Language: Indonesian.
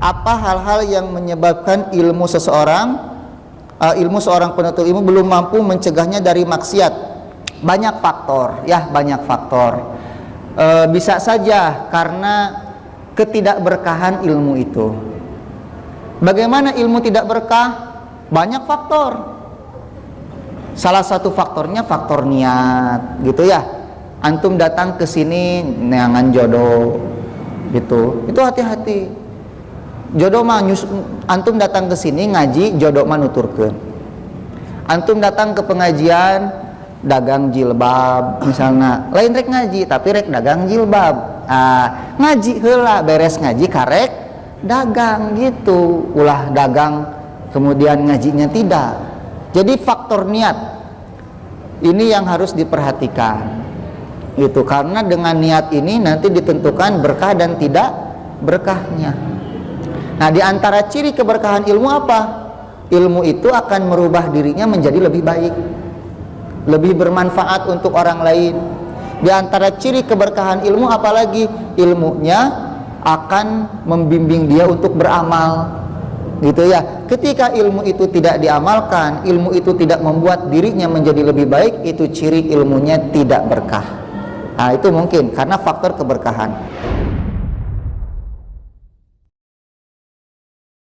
Apa hal-hal yang menyebabkan ilmu seorang penuntut ilmu belum mampu mencegahnya dari maksiat? Banyak faktor, ya, banyak faktor. Bisa saja karena ketidakberkahan ilmu itu. Bagaimana ilmu tidak berkah? Banyak faktor. Salah satu faktornya faktor niat, gitu ya. Antum datang ke sini neangan jodoh, gitu. Itu hati-hati. Jodoh mah antum datang ke sini ngaji, jodoh mah nuturkeun. Antum datang ke pengajian dagang jilbab misalnya, lain rek ngaji tapi rek dagang jilbab. Ngaji heula, beres ngaji karek dagang, gitu. Ulah dagang kemudian ngajinya tidak. Jadi faktor niat ini yang harus diperhatikan, itu karena dengan niat ini nanti ditentukan berkah dan tidak berkahnya. Nah, di antara ciri keberkahan ilmu apa? Ilmu itu akan merubah dirinya menjadi lebih baik, lebih bermanfaat untuk orang lain. Di antara ciri keberkahan ilmu apalagi? Ilmunya akan membimbing dia untuk beramal, gitu ya. Ketika ilmu itu tidak diamalkan, ilmu itu tidak membuat dirinya menjadi lebih baik, itu ciri ilmunya tidak berkah. Nah, itu mungkin karena faktor keberkahan.